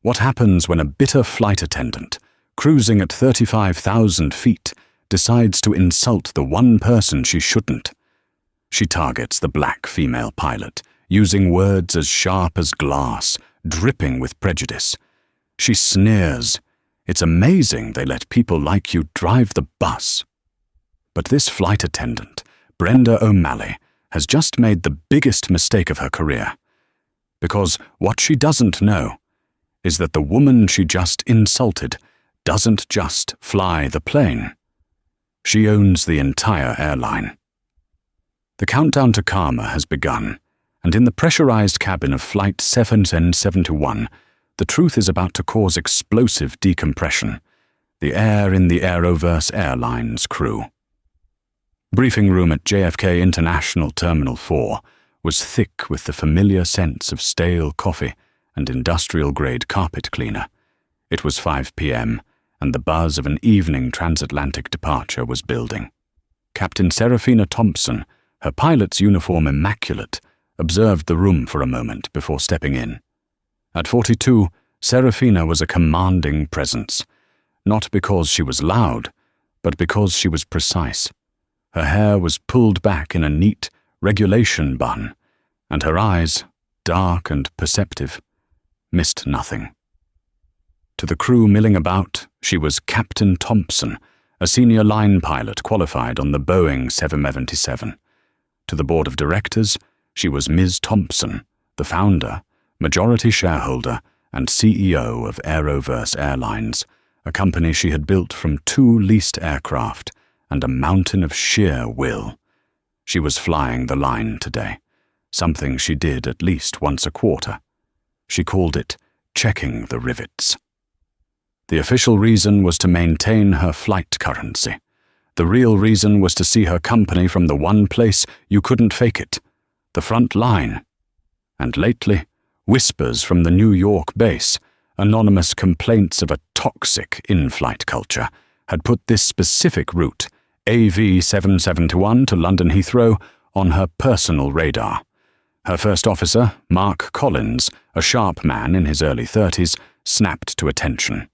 What happens when a bitter flight attendant, cruising at 35,000 feet, decides to insult the one person she shouldn't? She targets the black female pilot, using words as sharp as glass, dripping with prejudice. She sneers. It's amazing they let people like you drive the bus. But this flight attendant, Brenda O'Malley, has just made the biggest mistake of her career. Because what she doesn't know is that the woman she just insulted doesn't just fly the plane. She owns the entire airline. The countdown to karma has begun, and in the pressurized cabin of Flight 771, the truth is about to cause explosive decompression. The air in the Aeroverse Airlines crew. Briefing room at JFK International Terminal 4 was thick with the familiar scents of stale coffee and industrial-grade carpet cleaner. It was 5 p.m., and the buzz of an evening transatlantic departure was building. Captain Serafina Thompson, her pilot's uniform immaculate, observed the room for a moment before stepping in. At 42, Serafina was a commanding presence, not because she was loud, but because she was precise. Her hair was pulled back in a neat regulation bun, and her eyes, dark and perceptive, missed nothing. To the crew milling about, she was Captain Thompson, a senior line pilot qualified on the Boeing 777. To the board of directors, she was Ms. Thompson, the founder, majority shareholder, and CEO of Aeroverse Airlines, a company she had built from 2 leased aircraft and a mountain of sheer will. She was flying the line today, something she did at least once a quarter. She called it checking the rivets. The official reason was to maintain her flight currency. The real reason was to see her company from the one place you couldn't fake it, the front line. And lately, whispers from the New York base, anonymous complaints of a toxic in-flight culture, had put this specific route, AV 771 to London Heathrow, on her personal radar. Her first officer, Mark Collins, a sharp man in his early 30s, snapped to attention.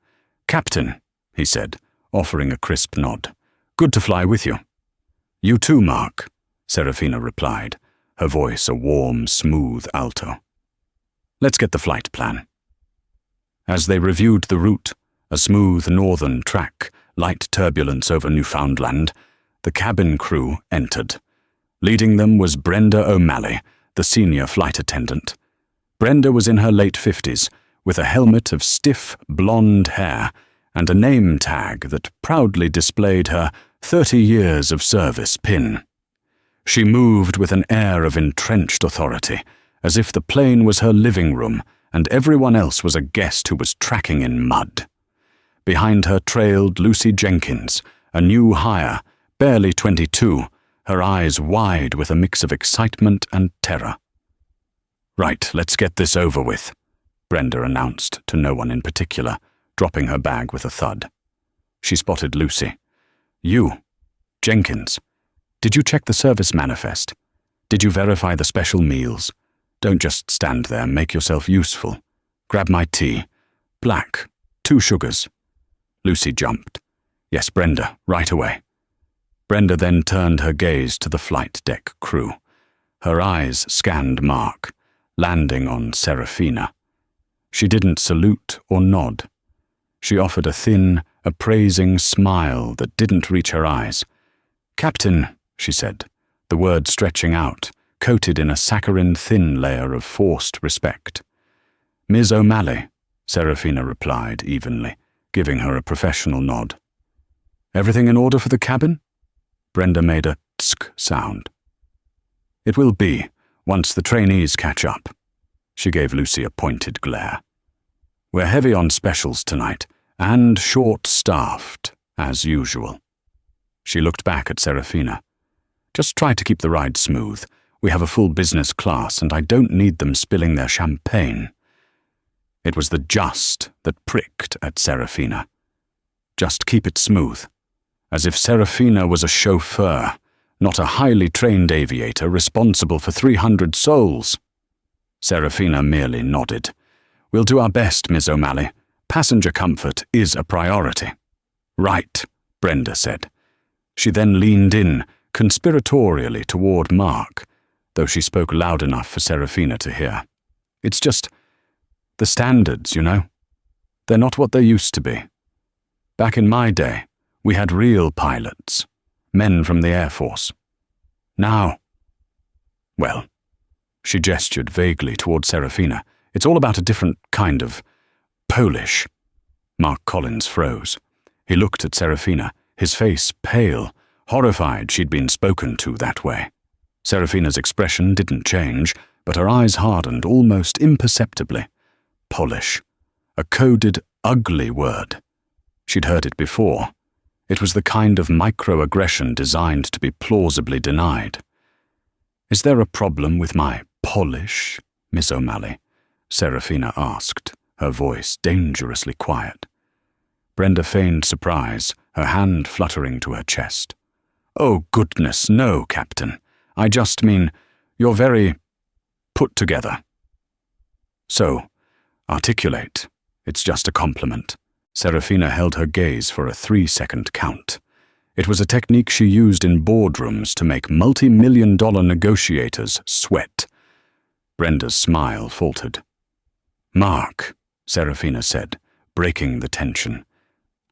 "Captain," he said, offering a crisp nod. "Good to fly with you." "You too, Mark," Serafina replied, her voice a warm, smooth alto. "Let's get the flight plan." As they reviewed the route, a smooth northern track, light turbulence over Newfoundland, the cabin crew entered. Leading them was Brenda O'Malley, the senior flight attendant. Brenda was in her late 50s, with a helmet of stiff, blonde hair and a name tag that proudly displayed her 30 years of service pin. She moved with an air of entrenched authority, as if the plane was her living room and everyone else was a guest who was tracking in mud. Behind her trailed Lucy Jenkins, a new hire, barely 22, her eyes wide with a mix of excitement and terror. "Right, let's get this over with," Brenda announced to no one in particular, dropping her bag with a thud. She spotted Lucy. "You, Jenkins, did you check the service manifest? Did you verify the special meals? Don't just stand there, make yourself useful. Grab my tea. Black, 2 sugars. Lucy jumped. "Yes, Brenda, right away." Brenda then turned her gaze to the flight deck crew. Her eyes scanned Mark, landing on Serafina. She didn't salute or nod. She offered a thin, appraising smile that didn't reach her eyes. "Captain," she said, the word stretching out, coated in a saccharine-thin layer of forced respect. "Ms. O'Malley," Serafina replied evenly, giving her a professional nod. "Everything in order for the cabin?" Brenda made a tsk sound. "It will be, once the trainees catch up." She gave Lucy a pointed glare. "We're heavy on specials tonight, and short-staffed, as usual." She looked back at Serafina. "Just try to keep the ride smooth. We have a full business class, and I don't need them spilling their champagne." It was the just that pricked at Serafina. Just keep it smooth. As if Serafina was a chauffeur, not a highly trained aviator responsible for 300 souls. Serafina merely nodded. We'll do our best, Miss O'Malley. Passenger comfort is a priority." "Right," Brenda said. She then leaned in, conspiratorially toward Mark, though she spoke loud enough for Serafina to hear. "It's just the standards, you know. They're not what they used to be. Back in my day, we had real pilots, men from the Air Force. Now, well," she gestured vaguely toward Serafina, "it's all about a different kind of Polish." Mark Collins froze. He looked at Serafina, his face pale, horrified she'd been spoken to that way. Serafina's expression didn't change, but her eyes hardened almost imperceptibly. Polish. A coded, ugly word. She'd heard it before. It was the kind of microaggression designed to be plausibly denied. "Is there a problem with my Polish, Miss O'Malley?" Serafina asked, her voice dangerously quiet. Brenda feigned surprise, her hand fluttering to her chest. "Oh, goodness, no, Captain. I just mean, you're very put together." "So, articulate. It's just a compliment." Serafina held her gaze for a 3-second count. It was a technique she used in boardrooms to make multi-million-dollar negotiators sweat. Brenda's smile faltered. "Mark," Serafina said, breaking the tension.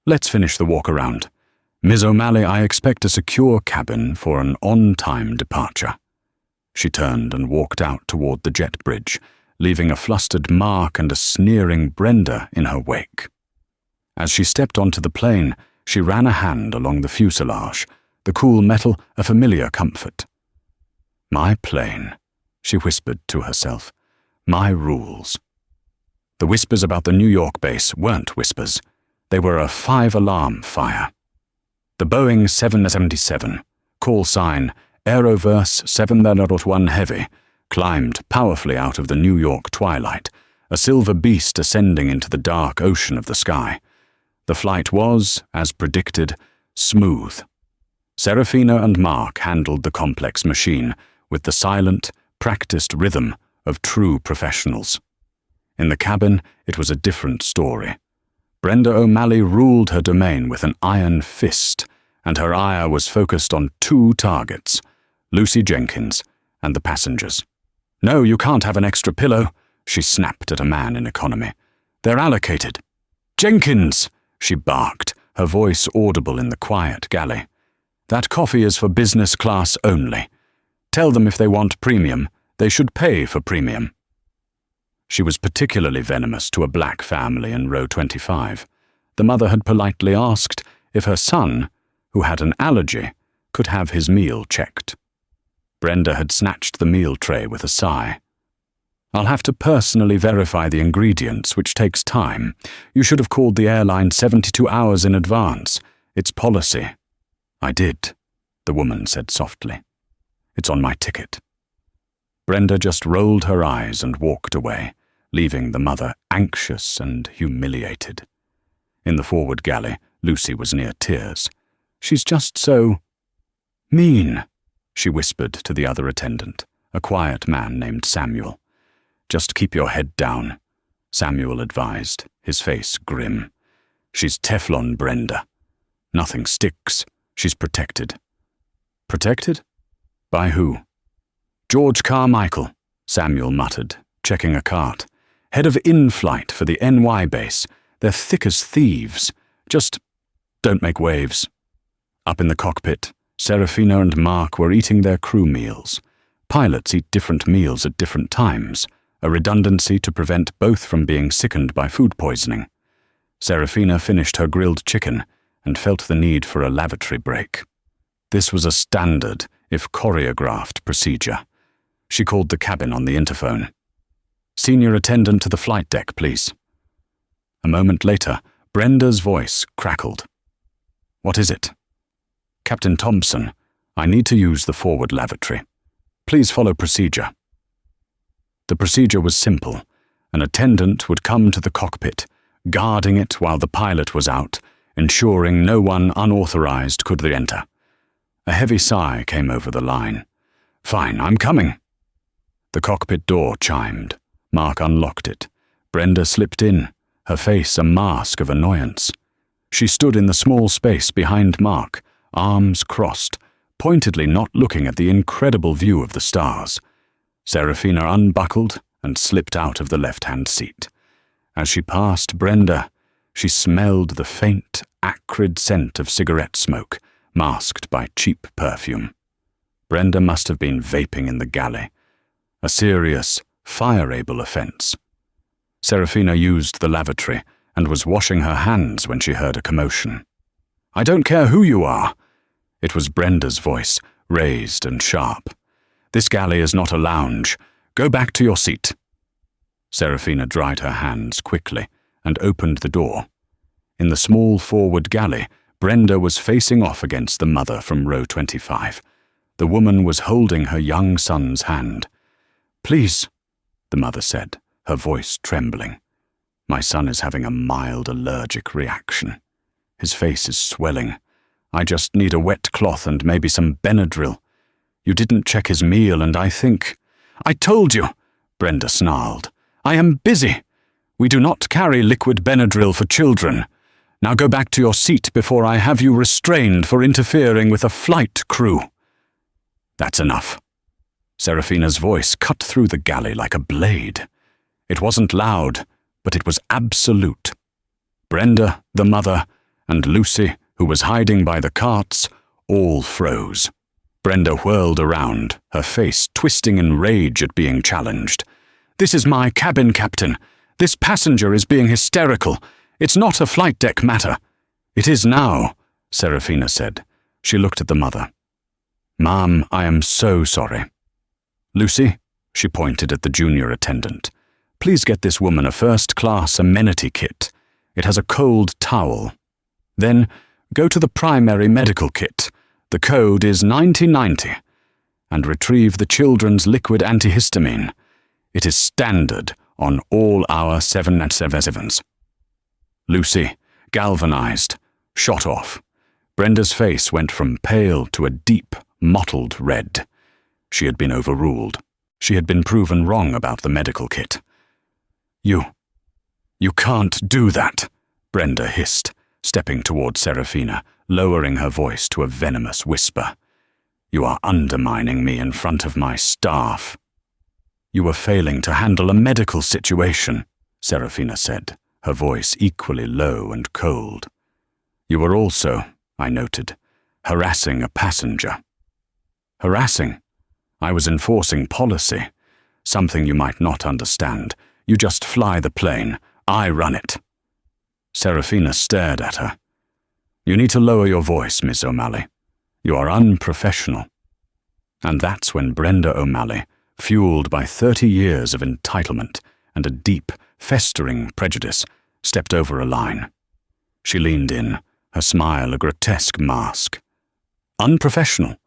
"Let's finish the walk around. Ms. O'Malley, I expect a secure cabin for an on-time departure." She turned and walked out toward the jet bridge, leaving a flustered Mark and a sneering Brenda in her wake. As she stepped onto the plane, she ran a hand along the fuselage, the cool metal a familiar comfort. "My plane," she whispered to herself. "My rules." The whispers about the New York base weren't whispers. They were a 5-alarm fire. The Boeing 777, call sign Aeroverse 701 Heavy, climbed powerfully out of the New York twilight, a silver beast ascending into the dark ocean of the sky. The flight was, as predicted, smooth. Serafina and Mark handled the complex machine with the silent, practiced rhythm of true professionals. In the cabin, it was a different story. Brenda O'Malley ruled her domain with an iron fist, and her ire was focused on 2 targets, Lucy Jenkins and the passengers. "No, you can't have an extra pillow," she snapped at a man in economy. "They're allocated." "Jenkins!" she barked, her voice audible in the quiet galley. "That coffee is for business class only. Tell them if they want premium, they should pay for premium." She was particularly venomous to a black family in row 25. The mother had politely asked if her son, who had an allergy, could have his meal checked. Brenda had snatched the meal tray with a sigh. "I'll have to personally verify the ingredients, which takes time. You should have called the airline 72 hours in advance. It's policy." "I did," the woman said softly. "It's on my ticket." Brenda just rolled her eyes and walked away, leaving the mother anxious and humiliated. In the forward galley, Lucy was near tears. "She's just so mean," she whispered to the other attendant, a quiet man named Samuel. "Just keep your head down," Samuel advised, his face grim. "She's Teflon, Brenda. Nothing sticks. She's protected." "Protected? By who?" "George Carmichael," Samuel muttered, checking a cart. "Head of in-flight for the NY base. They're thick as thieves. Just don't make waves." Up in the cockpit, Serafina and Mark were eating their crew meals. Pilots eat different meals at different times, a redundancy to prevent both from being sickened by food poisoning. Serafina finished her grilled chicken and felt the need for a lavatory break. This was a standard, if choreographed, procedure. She called the cabin on the interphone. "Senior attendant to the flight deck, please." A moment later, Brenda's voice crackled. "What is it?" "Captain Thompson, I need to use the forward lavatory. Please follow procedure." The procedure was simple. An attendant would come to the cockpit, guarding it while the pilot was out, ensuring no one unauthorized could re-enter. A heavy sigh came over the line. "Fine, I'm coming." The cockpit door chimed. Mark unlocked it. Brenda slipped in, her face a mask of annoyance. She stood in the small space behind Mark, arms crossed, pointedly not looking at the incredible view of the stars. Serafina unbuckled and slipped out of the left-hand seat. As she passed Brenda, she smelled the faint, acrid scent of cigarette smoke, masked by cheap perfume. Brenda must have been vaping in the galley, a serious, fireable offence. Serafina used the lavatory and was washing her hands when she heard a commotion. "I don't care who you are." It was Brenda's voice, raised and sharp. "This galley is not a lounge. Go back to your seat." Serafina dried her hands quickly and opened the door. In the small forward galley, Brenda was facing off against the mother from row 25. The woman was holding her young son's hand. "Please," the mother said, her voice trembling. "My son is having a mild allergic reaction. His face is swelling. I just need a wet cloth and maybe some Benadryl. You didn't check his meal and I think—" "I told you," Brenda snarled. "I am busy. We do not carry liquid Benadryl for children. Now go back to your seat before I have you restrained for interfering with a flight crew." "That's enough." Serafina's voice cut through the galley like a blade. It wasn't loud, but it was absolute. Brenda, the mother, and Lucy, who was hiding by the carts, all froze. Brenda whirled around, her face twisting in rage at being challenged. "This is my cabin captain. This passenger is being hysterical. It's not a flight deck matter." "It is now," Serafina said. She looked at the mother. "Ma'am, I am so sorry." "Lucy," she pointed at the junior attendant, "please get this woman a first-class amenity kit. It has a cold towel. Then go to the primary medical kit. The code is 9090. And retrieve the children's liquid antihistamine. It is standard on all our 777s. Lucy, galvanized, shot off. Brenda's face went from pale to a deep, mottled red. She had been overruled. She had been proven wrong about the medical kit. You can't do that," Brenda hissed, stepping toward Serafina, lowering her voice to a venomous whisper. "You are undermining me in front of my staff." "You were failing to handle a medical situation," Serafina said, her voice equally low and cold. "You were also," I noted, "harassing a passenger." "Harassing? I was enforcing policy. Something you might not understand. You just fly the plane. I run it." Serafina stared at her. "You need to lower your voice, Miss O'Malley. You are unprofessional." And that's when Brenda O'Malley, fueled by 30 years of entitlement and a deep, festering prejudice, stepped over a line. She leaned in, her smile a grotesque mask. "Unprofessional?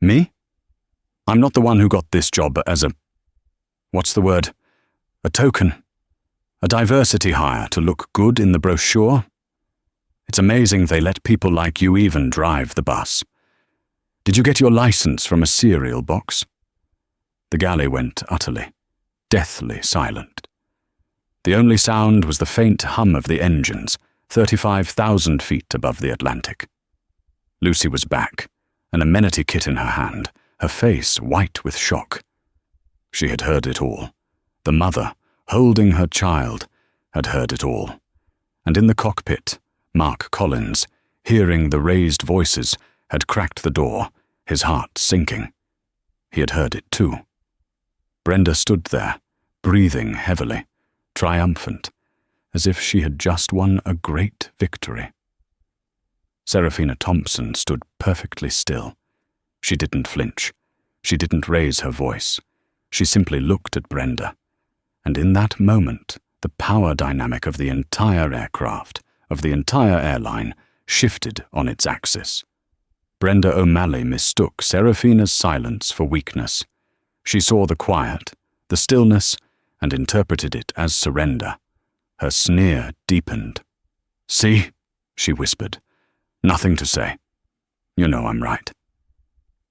Me? I'm not the one who got this job as what's the word? A token. A diversity hire to look good in the brochure. It's amazing they let people like you even drive the bus. Did you get your license from a cereal box?" The galley went utterly, deathly silent. The only sound was the faint hum of the engines, 35,000 feet above the Atlantic. Lucy was back, an amenity kit in her hand, her face white with shock. She had heard it all. The mother, holding her child, had heard it all. And in the cockpit, Mark Collins, hearing the raised voices, had cracked the door, his heart sinking. He had heard it too. Brenda stood there, breathing heavily, triumphant, as if she had just won a great victory. Serafina Thompson stood perfectly still. She didn't flinch. She didn't raise her voice. She simply looked at Brenda. And in that moment, the power dynamic of the entire aircraft, of the entire airline, shifted on its axis. Brenda O'Malley mistook Serafina's silence for weakness. She saw the quiet, the stillness, and interpreted it as surrender. Her sneer deepened. "See?" she whispered. "Nothing to say. You know I'm right.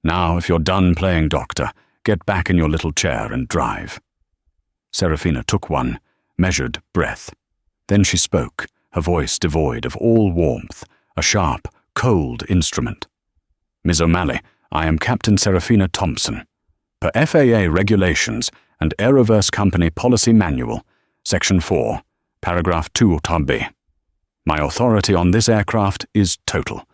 Now, if you're done playing doctor, get back in your little chair and drive." Serafina took one, measured breath. Then she spoke, her voice devoid of all warmth, a sharp, cold instrument. "Ms. O'Malley, I am Captain Serafina Thompson. Per FAA regulations and Aeroverse Company Policy Manual, Section 4, Paragraph 2 tab B. My authority on this aircraft is total.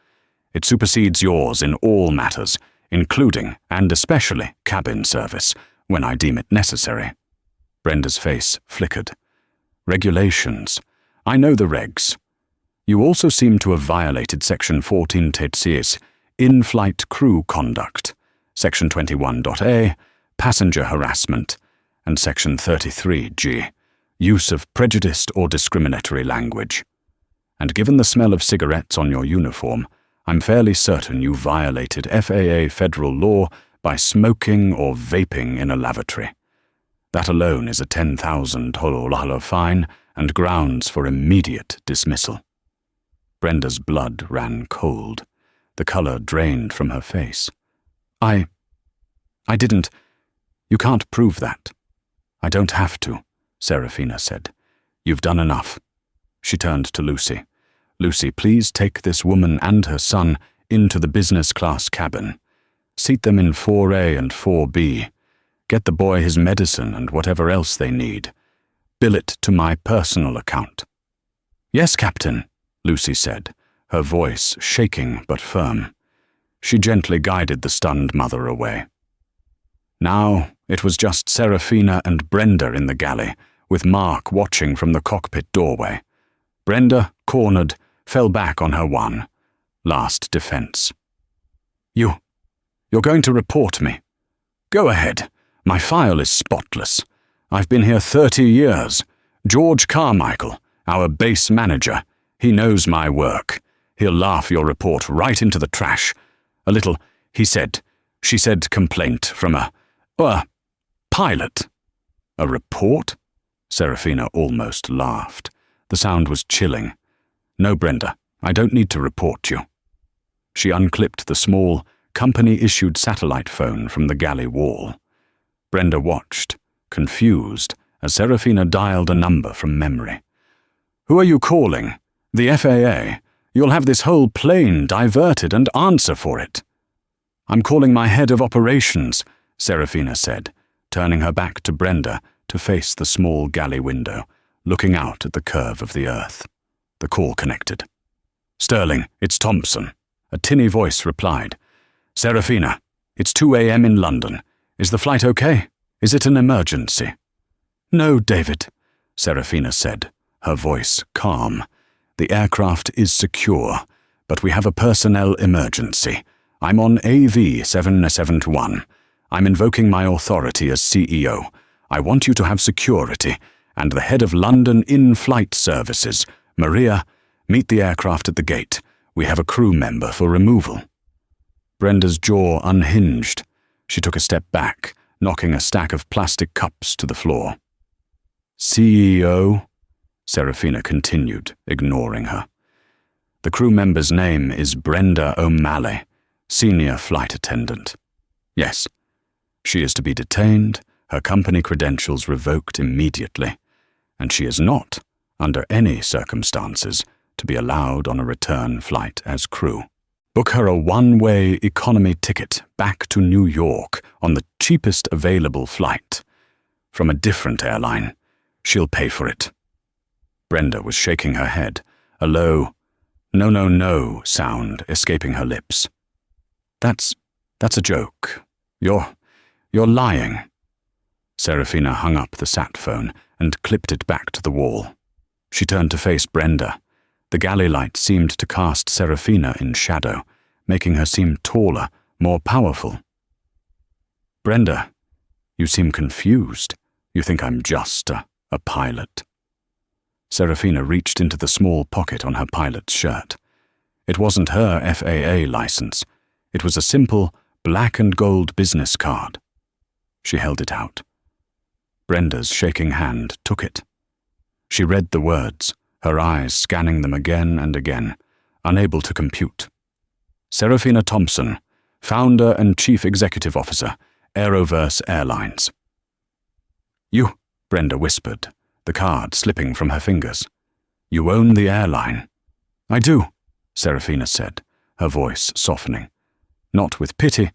It supersedes yours in all matters, including and especially cabin service, when I deem it necessary." Brenda's face flickered. "Regulations. I know the regs. You also seem to have violated Section 14 TC's in-flight crew conduct, Section 21.A, passenger harassment, and Section 33G, use of prejudiced or discriminatory language. And given the smell of cigarettes on your uniform, I'm fairly certain you violated FAA federal law by smoking or vaping in a lavatory. That alone is a $10,000 fine and grounds for immediate dismissal." Brenda's blood ran cold. The color drained from her face. I didn't. You can't prove that." "I don't have to," Serafina said. "You've done enough." She turned to Lucy. "Lucy, please take this woman and her son into the business class cabin. Seat them in 4A and 4B. Get the boy his medicine and whatever else they need. Bill it to my personal account." "Yes, Captain," Lucy said, her voice shaking but firm. She gently guided the stunned mother away. Now it was just Serafina and Brenda in the galley, with Mark watching from the cockpit doorway. Brenda, cornered, fell back on her one last defense. You're going to report me. Go ahead. My file is spotless. I've been here 30 years. George Carmichael, our base manager, he knows my work. He'll laugh your report right into the trash. A little, she said complaint from a pilot. A report? Serafina almost laughed. The sound was chilling. "No, Brenda, I don't need to report you." She unclipped the small, company-issued satellite phone from the galley wall. Brenda watched, confused, as Serafina dialed a number from memory. "Who are you calling? The FAA. You'll have this whole plane diverted, and answer for it." "I'm calling my head of operations," Serafina said, turning her back to Brenda to face the small galley window, looking out at the curve of the earth. The call connected. "Sterling, it's Thompson," a tinny voice replied. "Serafina, it's 2 a.m. in London. Is the flight okay? Is it an emergency?" "No, David," Serafina said, her voice calm. "The aircraft is secure, but we have a personnel emergency. I'm on AV 771. I'm invoking my authority as CEO. I want you to have security, and the head of London in-flight services, Maria, meet the aircraft at the gate. We have a crew member for removal." Brenda's jaw unhinged. She took a step back, knocking a stack of plastic cups to the floor. "CEO?" Serafina continued, ignoring her. "The crew member's name is Brenda O'Malley, senior flight attendant. Yes, she is to be detained, her company credentials revoked immediately, and she is not, under any circumstances, to be allowed on a return flight as crew. Book her a one-way economy ticket back to New York on the cheapest available flight. From a different airline. She'll pay for it." Brenda was shaking her head, a low, no sound escaping her lips. That's a joke. You're lying." Serafina hung up the sat phone and clipped it back to the wall. She turned to face Brenda. The galley light seemed to cast Serafina in shadow, making her seem taller, more powerful. "Brenda, you seem confused. You think I'm just a pilot." Serafina reached into the small pocket on her pilot's shirt. It wasn't her FAA license. It was a simple black and gold business card. She held it out. Brenda's shaking hand took it. She read the words, her eyes scanning them again and again, unable to compute. "Serafina Thompson, Founder and Chief Executive Officer, Aeroverse Airlines." "You," Brenda whispered, the card slipping from her fingers. "You own the airline." "I do," Serafina said, her voice softening, not with pity,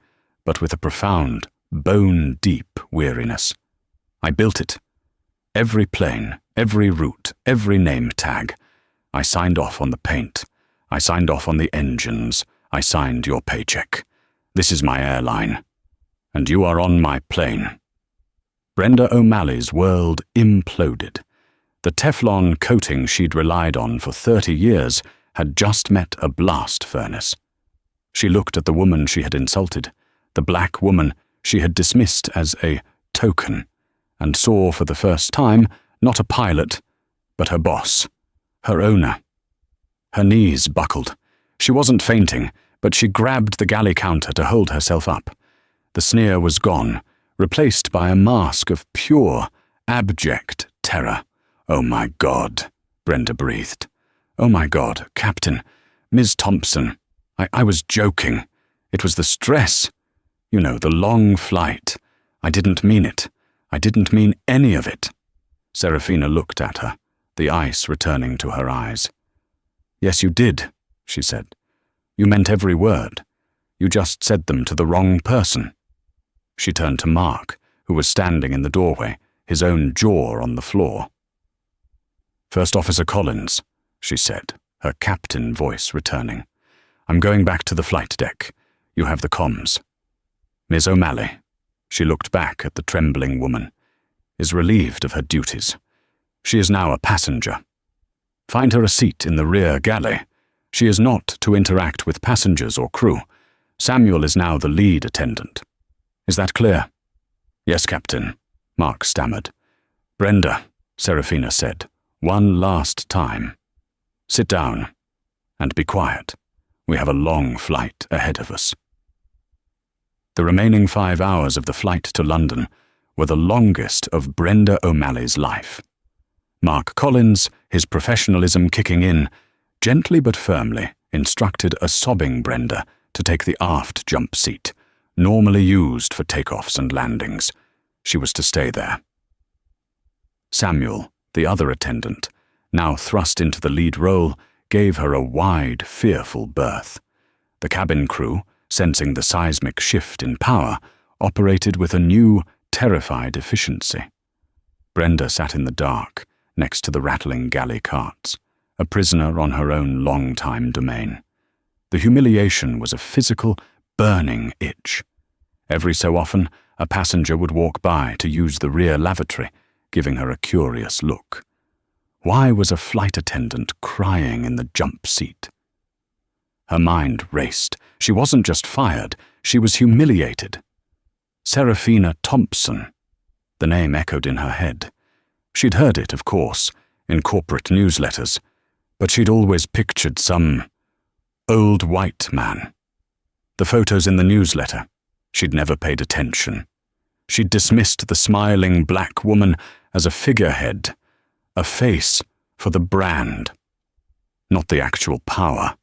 but with a profound, bone-deep weariness. "I built it. Every plane, every route, every name tag. I signed off on the paint. I signed off on the engines. I signed your paycheck. This is my airline. And you are on my plane." Brenda O'Malley's world imploded. The Teflon coating she'd relied on for 30 years had just met a blast furnace. She looked at the woman she had insulted, the black woman she had dismissed as a token, and saw for the first time not a pilot, but her boss, her owner. Her knees buckled. She wasn't fainting, but she grabbed the galley counter to hold herself up. The sneer was gone, replaced by a mask of pure, abject terror. "Oh my God," Brenda breathed. "Oh my God, Captain, Ms. Thompson, I was joking. It was the stress. You know, the long flight. I didn't mean it. I didn't mean any of it." Serafina looked at her, the ice returning to her eyes. "Yes, you did," she said. "You meant every word. You just said them to the wrong person." She turned to Mark, who was standing in the doorway, his own jaw on the floor. "First Officer Collins," she said, her captain voice returning. "I'm going back to the flight deck. You have the comms. Ms. O'Malley," she looked back at the trembling woman, "is relieved of her duties. She is now a passenger. Find her a seat in the rear galley. She is not to interact with passengers or crew. Samuel is now the lead attendant. Is that clear?" "Yes, Captain," Mark stammered. "Brenda," Serafina said, "one last time. Sit down and be quiet. We have a long flight ahead of us." The remaining 5 hours of the flight to London were the longest of Brenda O'Malley's life. Mark Collins, his professionalism kicking in, gently but firmly instructed a sobbing Brenda to take the aft jump seat, normally used for takeoffs and landings. She was to stay there. Samuel, the other attendant, now thrust into the lead role, gave her a wide, fearful berth. The cabin crew, sensing the seismic shift in power, operated with a new, terrified efficiency. Brenda sat in the dark, next to the rattling galley carts, a prisoner on her own long-time domain. The humiliation was a physical, burning itch. Every so often, a passenger would walk by to use the rear lavatory, giving her a curious look. Why was a flight attendant crying in the jump seat? Her mind raced. She wasn't just fired, she was humiliated. Serafina Thompson. The name echoed in her head. She'd heard it, of course, in corporate newsletters, but she'd always pictured some old white man. The photos in the newsletter, she'd never paid attention. She'd dismissed the smiling black woman as a figurehead, a face for the brand, not the actual power.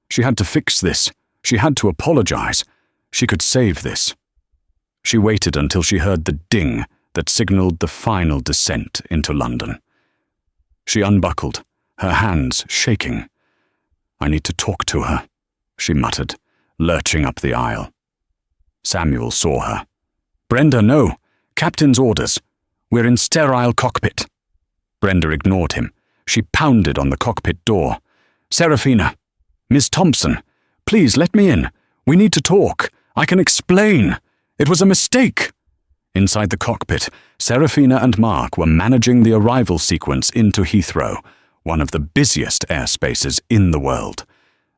She had to fix this. She had to apologize. She could save this. She waited until she heard the ding that signaled the final descent into London. She unbuckled, her hands shaking. "I need to talk to her," she muttered, lurching up the aisle. Samuel saw her. "Brenda, no. Captain's orders. We're in sterile cockpit." Brenda ignored him. She pounded on the cockpit door. "Serafina, Miss Thompson, please let me in. We need to talk. I can explain. It was a mistake." Inside the cockpit, Serafina and Mark were managing the arrival sequence into Heathrow, one of the busiest airspaces in the world.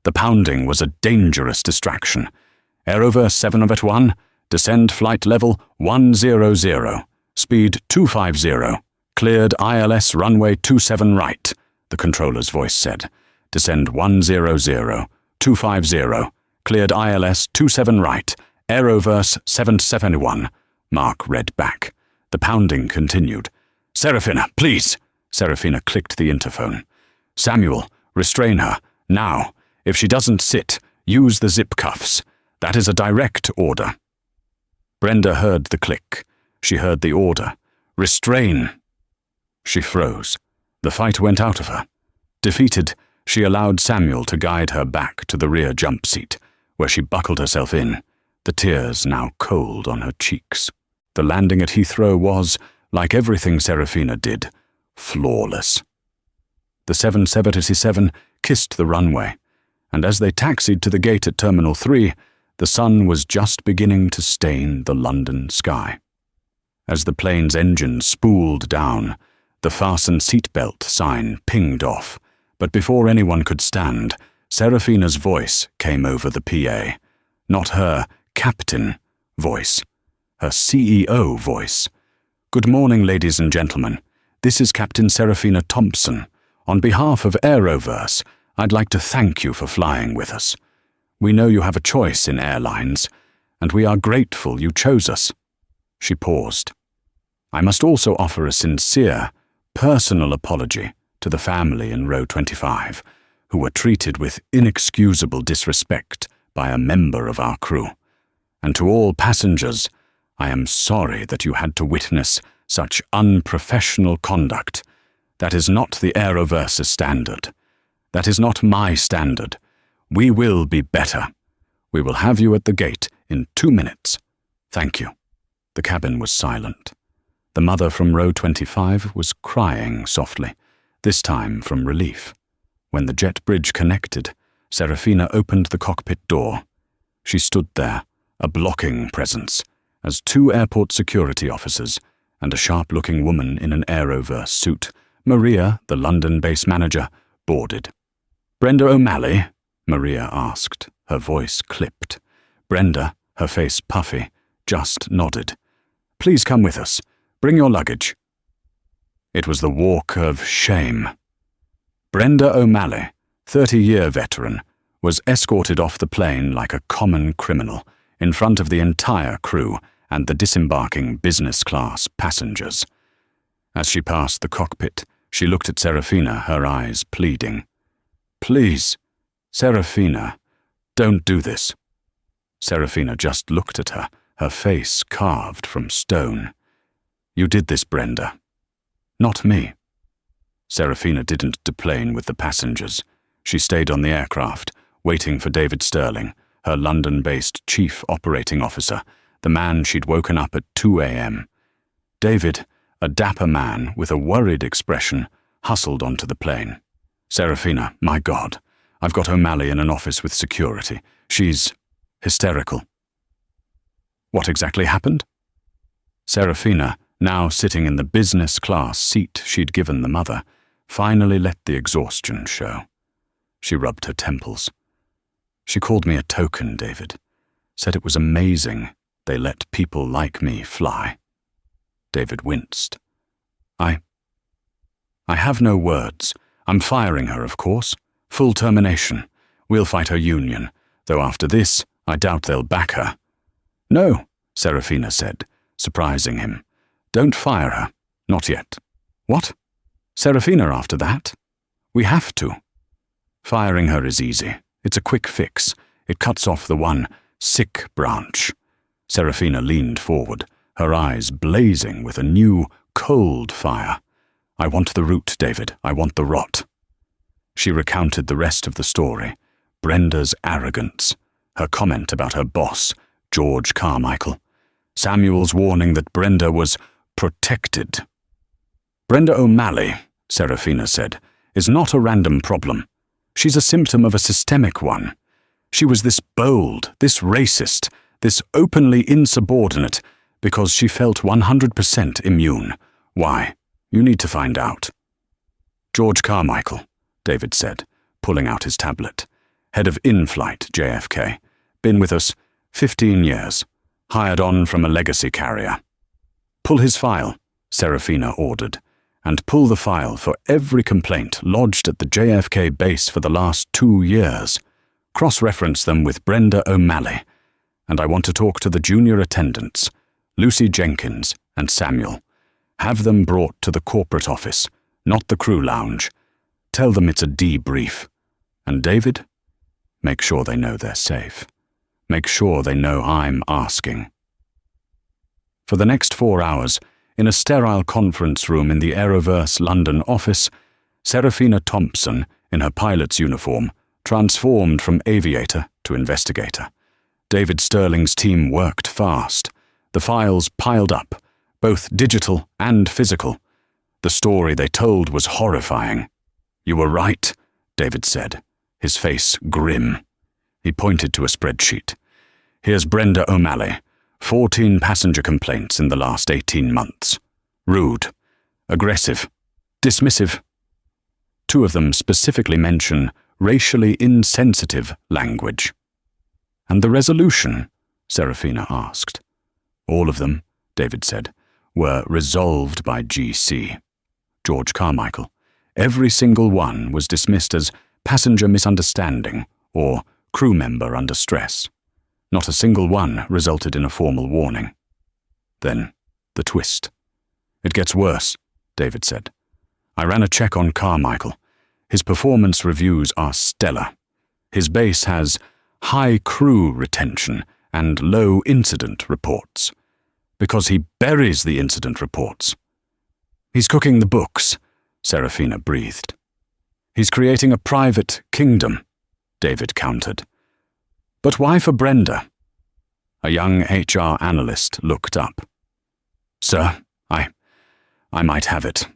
The pounding was a dangerous distraction. Aeroverse 701, descend flight level 100, speed 250, cleared ILS runway 27 right, the controller's voice said. Descend 100, 250, cleared ILS 27 right, Aeroverse 771, Mark read back. The pounding continued. "Serafina, please!" Serafina clicked the interphone. "Samuel, restrain her, now. If she doesn't sit, use the zip cuffs. That is a direct order." Brenda heard the click. She heard the order. "Restrain." She froze. The fight went out of her. Defeated, she allowed Samuel to guide her back to the rear jump seat, where she buckled herself in, the tears now cold on her cheeks. The landing at Heathrow was, like everything Serafina did, flawless. The 777 kissed the runway, and as they taxied to the gate at Terminal 3, the sun was just beginning to stain the London sky. As the plane's engine spooled down, the fasten seatbelt sign pinged off, but before anyone could stand, Serafina's voice came over the PA. Not her captain voice, her CEO voice. "Good morning, ladies and gentlemen. This is Captain Serafina Thompson. On behalf of Aeroverse, I'd like to thank you for flying with us. We know you have a choice in airlines, and we are grateful you chose us." She paused. "I must also offer a sincere, personal apology to the family in row 25, who were treated with inexcusable disrespect by a member of our crew. And to all passengers, I am sorry that you had to witness such unprofessional conduct. That is not the Aeroverse's standard. That is not my standard. We will be better. We will have you at the gate in 2 minutes. Thank you." The cabin was silent. The mother from row 25 was crying softly, this time from relief. When the jet bridge connected, Serafina opened the cockpit door. She stood there, a blocking presence, as 2 airport security officers and a sharp-looking woman in an Aeroverse suit, Maria, the London base manager, boarded. "Brenda O'Malley?" Maria asked, her voice clipped. Brenda, her face puffy, just nodded. "Please come with us. Bring your luggage." It was the walk of shame. Brenda O'Malley, 30-year veteran, was escorted off the plane like a common criminal, in front of the entire crew and the disembarking business-class passengers. As she passed the cockpit, she looked at Serafina, her eyes pleading. "Please, Serafina, don't do this." Serafina just looked at her, her face carved from stone. "You did this, Brenda. Not me." Serafina didn't deplane with the passengers. She stayed on the aircraft, waiting for David Sterling, her London-based chief operating officer, the man she'd woken up at 2 a.m. David, a dapper man with a worried expression, hustled onto the plane. "Serafina, my God, I've got O'Malley in an office with security. She's hysterical." "What exactly happened?" Serafina, now sitting in the business-class seat she'd given the mother, finally let the exhaustion show. She rubbed her temples. "She called me a token, David. Said it was amazing they let people like me fly." David winced. I have no words. I'm firing her, of course. Full termination. We'll fight her union, though after this, I doubt they'll back her." "No," Serafina said, surprising him. "Don't fire her. Not yet." "What? Serafina after that?" "We have to." "Firing her is easy. It's a quick fix. It cuts off the one sick branch." Serafina leaned forward, her eyes blazing with a new, cold fire. "I want the root, David. I want the rot." She recounted the rest of the story. Brenda's arrogance, her comment about her boss, George Carmichael, Samuel's warning that Brenda was protected. "Brenda O'Malley," Serafina said, "is not a random problem. She's a symptom of a systemic one. She was this bold, this racist, this openly insubordinate, because she felt 100% immune. Why? You need to find out." "George Carmichael," David said, pulling out his tablet. "Head of in-flight JFK. Been with us 15 years. Hired on from a legacy carrier." "Pull his file," Serafina ordered, "and pull the file for every complaint lodged at the JFK base for the last 2 years. Cross-reference them with Brenda O'Malley. And I want to talk to the junior attendants, Lucy Jenkins and Samuel. Have them brought to the corporate office, not the crew lounge. Tell them it's a debrief. And David, make sure they know they're safe. Make sure they know I'm asking." For the next 4 hours, In a sterile conference room in the Aeroverse London office, Serafina Thompson, in her pilot's uniform, transformed from aviator to investigator. David Sterling's team worked fast. The files piled up, both digital and physical. The story they told was horrifying. "You were right," David said, his face grim. He pointed to a spreadsheet. "Here's Brenda O'Malley. 14 passenger complaints in the last 18 months. Rude, aggressive, dismissive. 2 of them specifically mention racially insensitive language." "And the resolution?" Serafina asked. "All of them," David said, "were resolved by GC. George Carmichael. Every single one was dismissed as passenger misunderstanding or crew member under stress. Not a single one resulted in a formal warning." Then, the twist. "It gets worse," David said. "I ran a check on Carmichael. His performance reviews are stellar. His base has high crew retention and low incident reports. Because he buries the incident reports." "He's cooking the books," Serafina breathed. "He's creating a private kingdom," David countered. "But why for Brenda?" A young HR analyst looked up. "Sir, I might have it.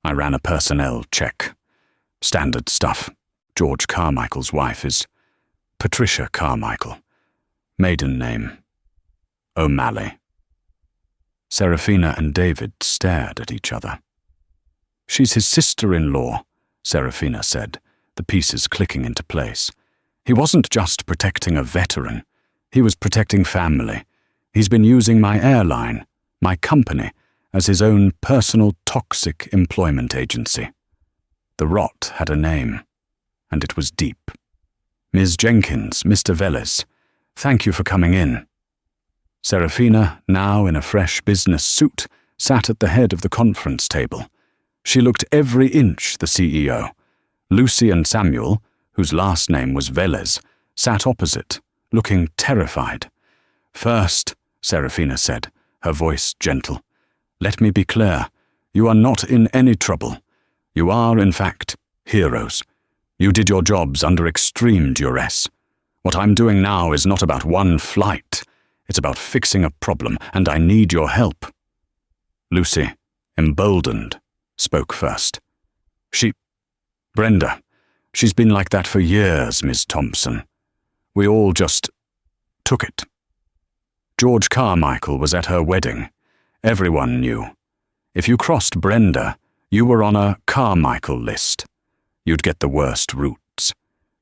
I ran a personnel check. Standard stuff. George Carmichael's wife is Patricia Carmichael. Maiden name O'Malley." Serafina and David stared at each other. "She's his sister-in-law," Serafina said, the pieces clicking into place. "He wasn't just protecting a veteran. He was protecting family. He's been using my airline, my company, as his own personal toxic employment agency." The rot had a name, and it was deep. "Ms. Jenkins, Mr. Velez, thank you for coming in." Serafina, now in a fresh business suit, sat at the head of the conference table. She looked every inch the CEO. Lucy and Samuel, whose last name was Velez, sat opposite, looking terrified. "First," Serafina said, her voice gentle, "let me be clear. You are not in any trouble. You are, in fact, heroes. You did your jobs under extreme duress. What I'm doing now is not about one flight. It's about fixing a problem, and I need your help." Lucy, emboldened, spoke first. Brenda, she's been like that for years, Ms. Thompson. We all just took it. George Carmichael was at her wedding. Everyone knew. If you crossed Brenda, you were on a Carmichael list. You'd get the worst routes.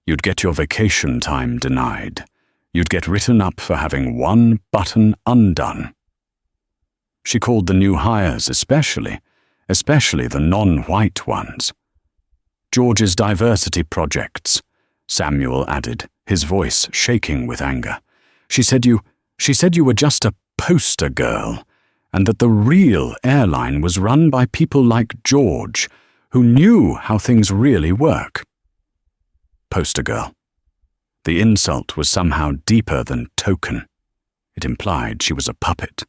You'd get your vacation time denied. You'd get written up for having one button undone. She called the new hires especially the non-white ones. George's diversity projects, Samuel added, his voice shaking with anger. She said you were just a poster girl, and that the real airline was run by people like George, who knew how things really work. Poster girl. The insult was somehow deeper than token. It implied she was a puppet.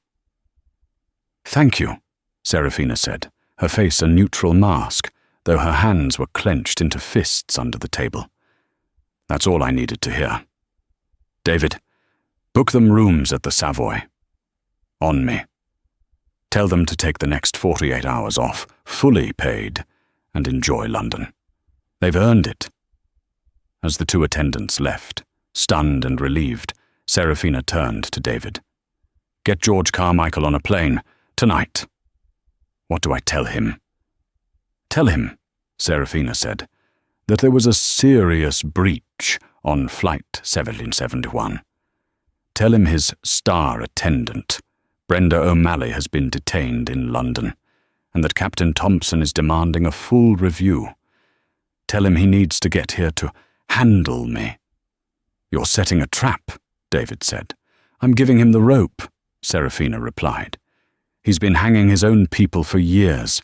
"Thank you," Serafina said, her face a neutral mask, though her hands were clenched into fists under the table. "That's all I needed to hear. David, book them rooms at the Savoy. On me. Tell them to take the next 48 hours off, fully paid, and enjoy London. They've earned it." As the 2 attendants left, stunned and relieved, Serafina turned to David. "Get George Carmichael on a plane, tonight." "What do I tell him?" "Tell him," Serafina said, "that there was a serious breach on Flight 1771. Tell him his star attendant, Brenda O'Malley, has been detained in London, and that Captain Thompson is demanding a full review. Tell him he needs to get here to handle me." "You're setting a trap," David said. "I'm giving him the rope," Serafina replied. "He's been hanging his own people for years.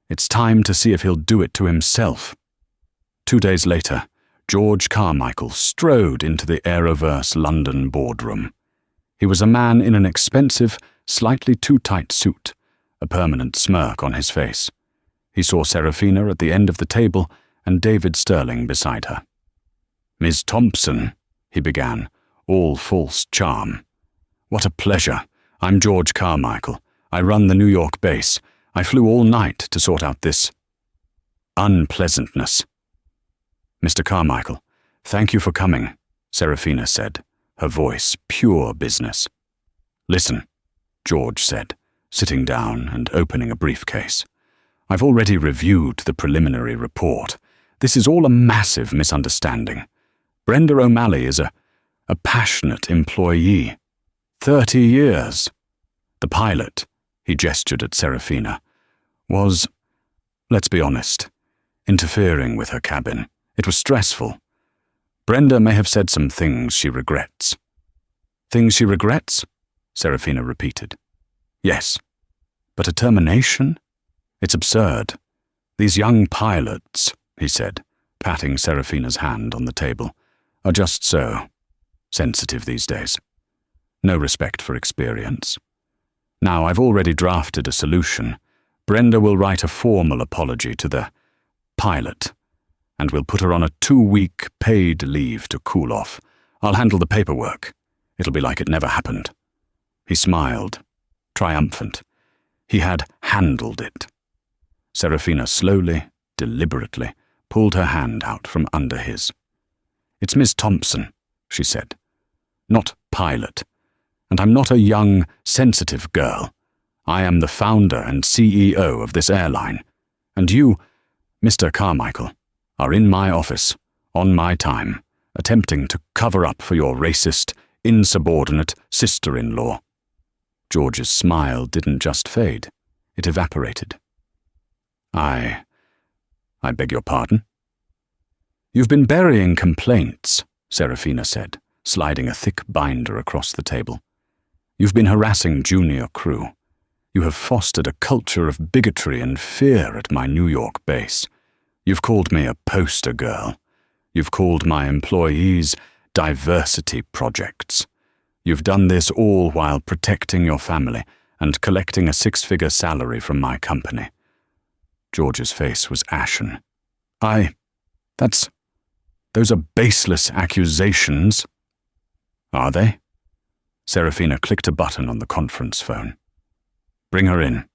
It's time to see if he'll do it to himself." 2 days later, George Carmichael strode into the Aeroverse London boardroom. He was a man in an expensive, slightly too tight suit, a permanent smirk on his face. He saw Serafina at the end of the table and David Sterling beside her. "Miss Thompson," he began, all false charm. "What a pleasure. I'm George Carmichael. I run the New York base. I flew all night to sort out this unpleasantness." "Mr. Carmichael, thank you for coming," Serafina said, her voice pure business. "Listen," George said, sitting down and opening a briefcase. "I've already reviewed the preliminary report. This is all a massive misunderstanding. Brenda O'Malley is a passionate employee. 30 years. The pilot," he gestured at Serafina, "was, let's be honest, interfering with her cabin. It was stressful. Brenda may have said some things she regrets." "Things she regrets?" Serafina repeated. "Yes. But a termination? It's absurd. These young pilots," he said, patting Serafina's hand on the table, "are just so sensitive these days. No respect for experience. Now, I've already drafted a solution. Brenda will write a formal apology to the pilot, and we'll put her on a 2-week paid leave to cool off. I'll handle the paperwork. It'll be like it never happened." He smiled, triumphant. He had handled it. Serafina slowly, deliberately, pulled her hand out from under his. "It's Miss Thompson," she said. "Not pilot. And I'm not a young, sensitive girl. I am the founder and CEO of this airline. And you, Mr. Carmichael, are in my office, on my time, attempting to cover up for your racist, insubordinate sister-in-law." George's smile didn't just fade. It evaporated. I beg your pardon?" "You've been burying complaints," Serafina said, sliding a thick binder across the table. "You've been harassing junior crew. You have fostered a culture of bigotry and fear at my New York base. You've called me a poster girl. You've called my employees diversity projects. You've done this all while protecting your family and collecting a 6-figure salary from my company." George's face was ashen. Those are baseless accusations." "Are they?" Serafina clicked a button on the conference phone. "Bring her in."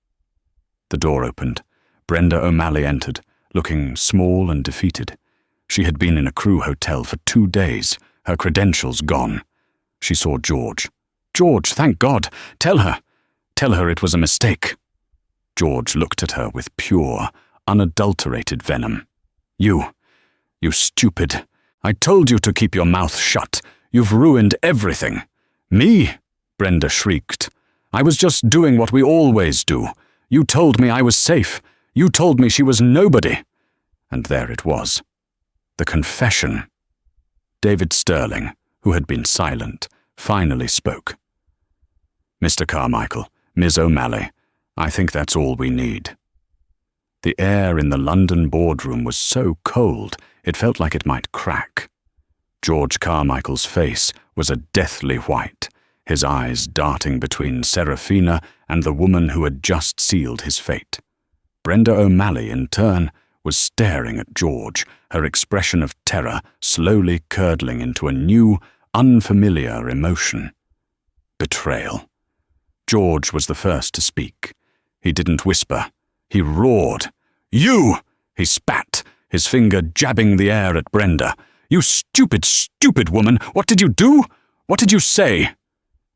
The door opened. Brenda O'Malley entered, looking small and defeated. She had been in a crew hotel for 2 days, her credentials gone. She saw George. "George, thank God! Tell her it was a mistake." George looked at her with pure, unadulterated venom. You stupid. I told you to keep your mouth shut. You've ruined everything." "Me?" Brenda shrieked. "I was just doing what we always do. You told me I was safe. You told me she was nobody." And there it was. The confession. David Sterling, who had been silent, finally spoke. "Mr. Carmichael, Ms. O'Malley, I think that's all we need." The air in the London boardroom was so cold it felt like it might crack. George Carmichael's face was a deathly white, his eyes darting between Serafina and the woman who had just sealed his fate. Brenda O'Malley, in turn, was staring at George, her expression of terror slowly curdling into a new, unfamiliar emotion. Betrayal. George was the first to speak. He didn't whisper. He roared. "You!" He spat, his finger jabbing the air at Brenda. "You stupid, stupid woman! What did you do? What did you say?"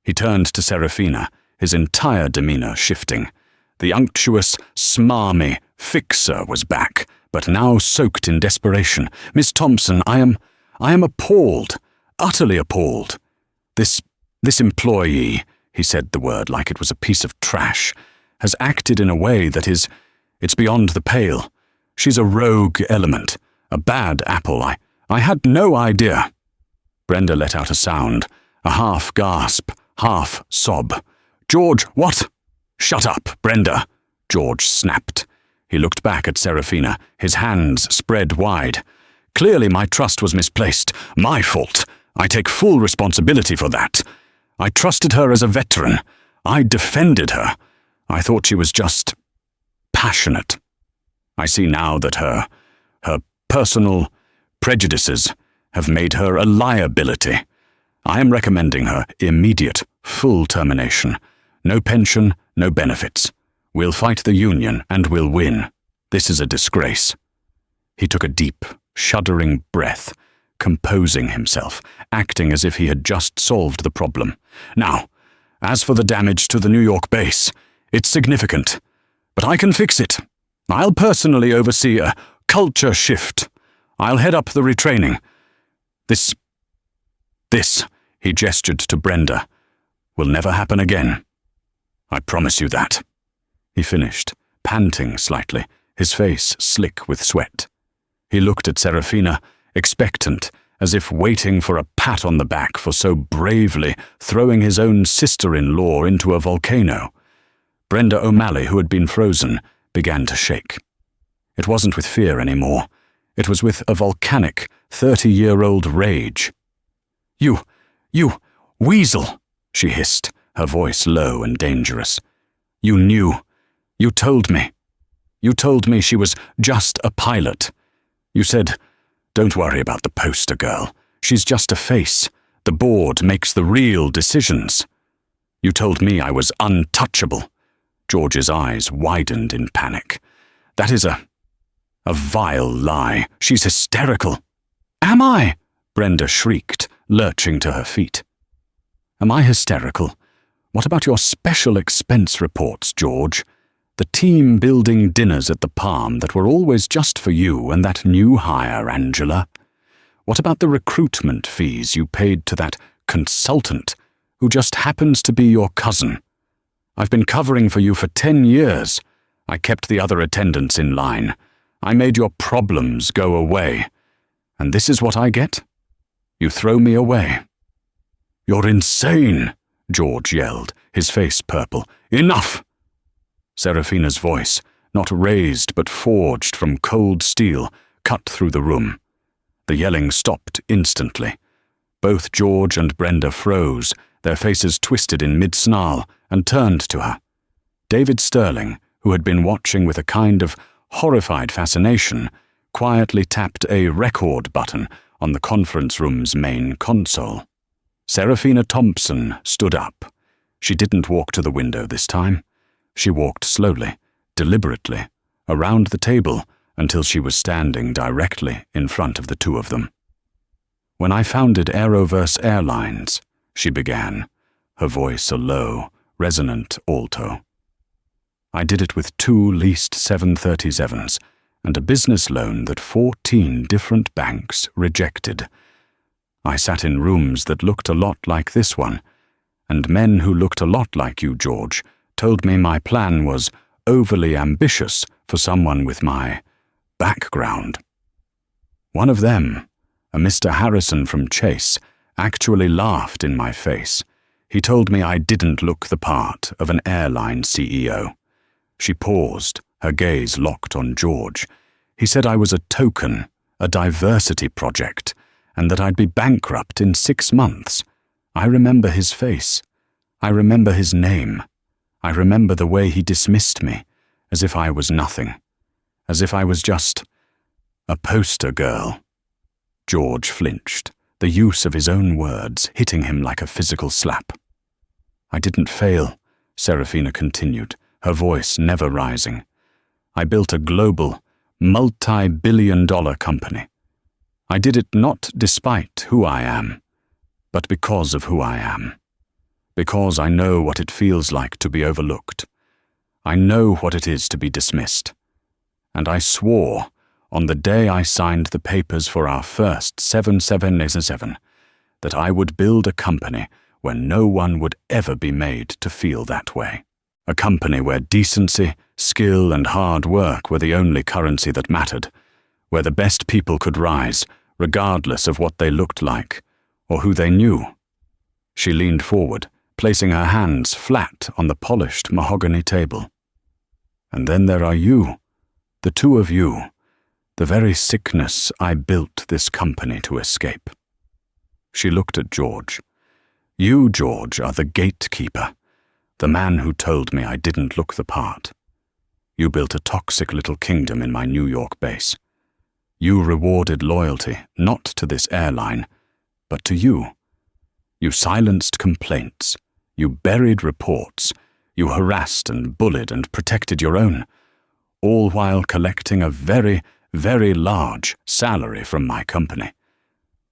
He turned to Serafina, his entire demeanor shifting. The unctuous, smarmy fixer was back, but now soaked in desperation. "Miss Thompson, I am appalled, utterly appalled. This employee," he said the word like it was a piece of trash, "has acted in a way that it's beyond the pale. She's a rogue element, a bad apple. I had no idea." Brenda let out a sound, a half gasp, half sob. "George, what?" "Shut up, Brenda," George snapped. He looked back at Serafina, his hands spread wide. "Clearly my trust was misplaced. My fault. I take full responsibility for that. I trusted her as a veteran. I defended her. I thought she was just passionate. I see now that her personal prejudices have made her a liability. I am recommending her immediate, full termination. No pension, no benefits. We'll fight the union and we'll win. This is a disgrace." He took a deep, shuddering breath, composing himself, acting as if he had just solved the problem. "Now, as for the damage to the New York base, it's significant, but I can fix it. I'll personally oversee a culture shift. I'll head up the retraining. This, he gestured to Brenda, will never happen again. I promise you that." He finished, panting slightly, his face slick with sweat. He looked at Serafina, expectant, as if waiting for a pat on the back for so bravely throwing his own sister-in-law into a volcano. Brenda O'Malley, who had been frozen, began to shake. It wasn't with fear anymore. It was with a volcanic, 30-year-old rage. You, weasel," she hissed, her voice low and dangerous. "You knew. You told me. You told me she was just a pilot. You said, 'Don't worry about the poster girl. She's just a face. The board makes the real decisions.' You told me I was untouchable." George's eyes widened in panic. "That is a vile lie. She's hysterical." "Am I?" Brenda shrieked, lurching to her feet. "Am I hysterical? What about your special expense reports, George? The team-building dinners at the Palm that were always just for you and that new hire, Angela? What about the recruitment fees you paid to that consultant who just happens to be your cousin? I've been covering for you for 10 years. I kept the other attendants in line. I made your problems go away. And this is what I get? You throw me away." "You're insane," George yelled, his face purple. "Enough!" Serafina's voice, not raised but forged from cold steel, cut through the room. The yelling stopped instantly. Both George and Brenda froze, their faces twisted in mid-snarl, and turned to her. David Sterling, who had been watching with a kind of horrified fascination, quietly tapped a record button on the conference room's main console. Serafina Thompson stood up. She didn't walk to the window this time. She walked slowly, deliberately, around the table until she was standing directly in front of the two of them. "When I founded Aeroverse Airlines," she began, her voice a low, resonant alto. "I did it with 2 leased 737s and a business loan that 14 different banks rejected. I sat in rooms that looked a lot like this one, and men who looked a lot like you, George, told me my plan was overly ambitious for someone with my background. One of them, a Mr. Harrison from Chase, actually laughed in my face. He told me I didn't look the part of an airline CEO. She paused, her gaze locked on George. He said I was a token, a diversity project, and that I'd be bankrupt in 6 months. I remember his face. I remember his name. I remember the way he dismissed me, as if I was nothing, as if I was just a poster girl." George flinched, the use of his own words hitting him like a physical slap. "I didn't fail," Serafina continued, her voice never rising. "I built a global, multi-billion-dollar company. I did it not despite who I am, but because of who I am. Because I know what it feels like to be overlooked. I know what it is to be dismissed. And I swore, on the day I signed the papers for our first 777, that I would build a company where no one would ever be made to feel that way. A company where decency, skill, and hard work were the only currency that mattered, where the best people could rise, regardless of what they looked like, or who they knew." She leaned forward, placing her hands flat on the polished mahogany table. "And then there are you, the two of you, the very sickness I built this company to escape." She looked at George. "You, George, are the gatekeeper, The man who told me I didn't look the part. You built a toxic little kingdom in my New York base. You rewarded loyalty, not to this airline, but to you. You silenced complaints. You buried reports. You harassed and bullied and protected your own, all while collecting a very, very large salary from my company.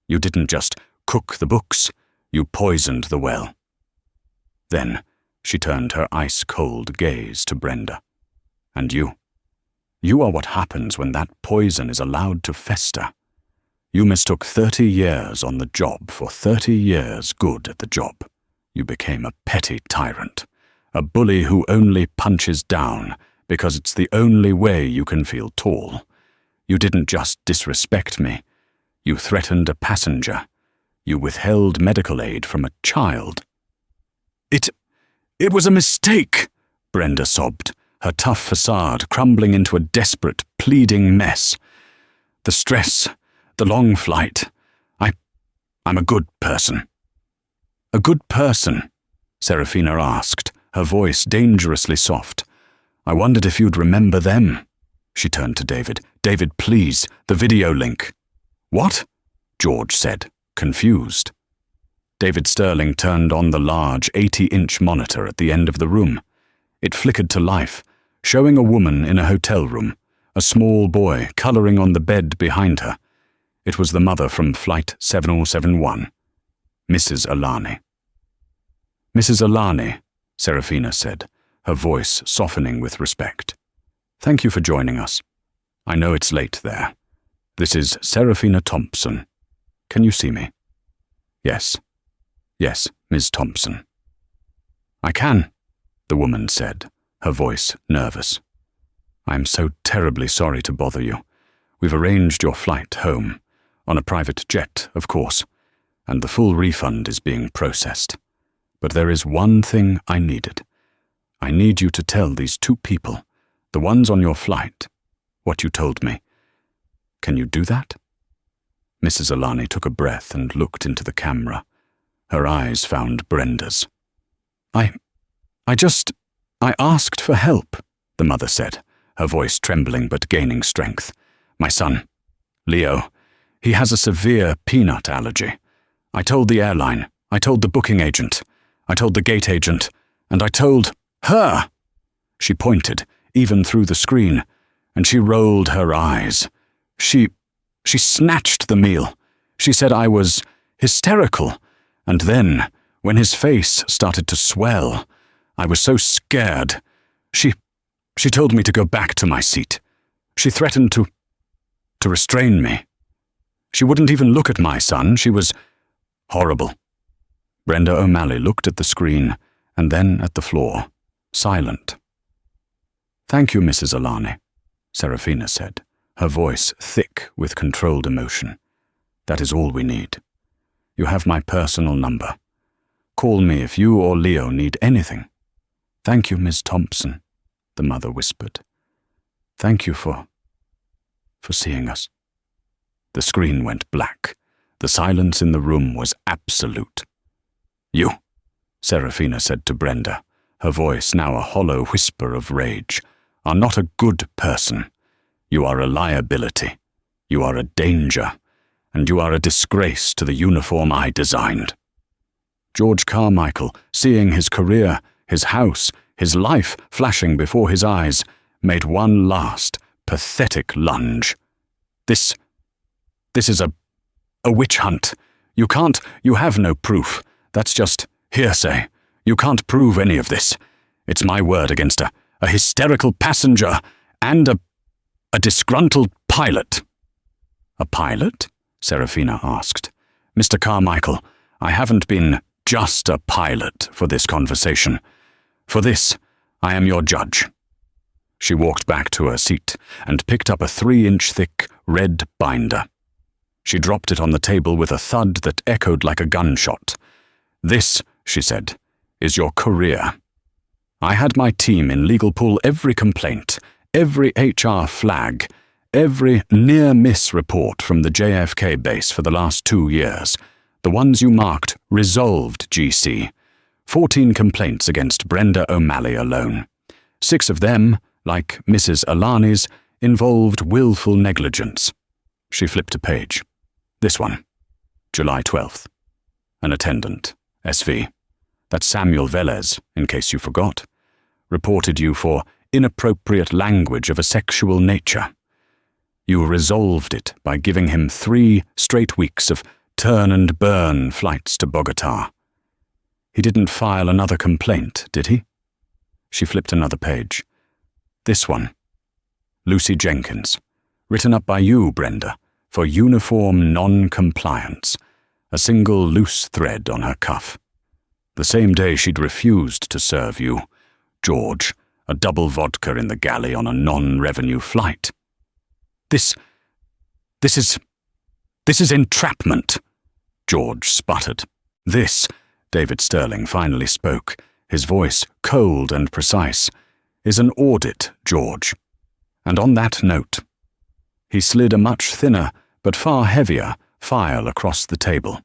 You didn't just cook the books, you poisoned the well. Then she turned her ice-cold gaze to Brenda. And you? You are what happens when that poison is allowed to fester. You mistook 30 years on the job for 30 years good at the job. You became a petty tyrant, a bully who only punches down because it's the only way you can feel tall. You didn't just disrespect me. You threatened a passenger. You withheld medical aid from a child. It was a mistake, Brenda sobbed, her tough facade crumbling into a desperate, pleading mess. The stress, the long flight. I'm a good person. A good person? Serafina asked, her voice dangerously soft. I wondered if you'd remember them. She turned to David. David, please, the video link. What? George said, confused. David Sterling turned on the large 80-inch monitor at the end of the room. It flickered to life, showing a woman in a hotel room, a small boy colouring on the bed behind her. It was the mother from Flight 7071, Mrs. Alani. Mrs. Alani, Serafina said, her voice softening with respect. Thank you for joining us. I know it's late there. This is Serafina Thompson. Can you see me? Yes. Yes, Ms. Thompson. I can, the woman said, her voice nervous. I'm so terribly sorry to bother you. We've arranged your flight home, on a private jet, of course, and the full refund is being processed. But there is one thing I needed. I need you to tell these two people, the ones on your flight, what you told me. Can you do that? Mrs. Alani took a breath and looked into the camera. Her eyes found Brenda's. I asked for help, the mother said, her voice trembling but gaining strength. My son, Leo, he has a severe peanut allergy. I told the airline, I told the booking agent, I told the gate agent, and I told her. She pointed, even through the screen, and she rolled her eyes. She snatched the meal. She said I was hysterical, and then, when his face started to swell, I was so scared. She told me to go back to my seat. She threatened to restrain me. She wouldn't even look at my son. She was horrible. Brenda O'Malley looked at the screen and then at the floor, silent. Thank you, Mrs. Alani, Serafina said, her voice thick with controlled emotion. That is all we need. You have my personal number. Call me if you or Leo need anything. Thank you, Miss Thompson, the mother whispered. Thank you for seeing us. The screen went black. The silence in the room was absolute. You, Serafina said to Brenda, her voice now a hollow whisper of rage, are not a good person. You are a liability. You are a danger. And you are a disgrace to the uniform I designed. George Carmichael, seeing his career, his house, his life flashing before his eyes, made one last, pathetic lunge. This is a witch hunt. You have no proof. That's just hearsay. You can't prove any of this. It's my word against a hysterical passenger and a disgruntled pilot. A pilot? Serafina asked. Mr. Carmichael, I haven't been just a pilot for this conversation. For this, I am your judge. She walked back to her seat and picked up a 3-inch thick red binder. She dropped it on the table with a thud that echoed like a gunshot. This, she said, is your career. I had my team in legal pull every complaint, every HR flag, every near-miss report from the JFK base for the last 2 years, the ones you marked resolved GC. 14 complaints against Brenda O'Malley alone. 6 of them, like Mrs. Alani's, involved willful negligence. She flipped a page. This one, July 12th. An attendant, SV. That's Samuel Velez, in case you forgot. Reported you for inappropriate language of a sexual nature. You resolved it by giving him 3 straight weeks of turn and burn flights to Bogota. He didn't file another complaint, did he? She flipped another page. This one. Lucy Jenkins. Written up by you, Brenda, for uniform non-compliance. A single loose thread on her cuff. The same day she'd refused to serve you, George, a double vodka in the galley on a non-revenue flight. This is entrapment, George sputtered. This, David Sterling finally spoke, his voice cold and precise, is an audit, George. And on that note, he slid a much thinner, but far heavier, file across the table.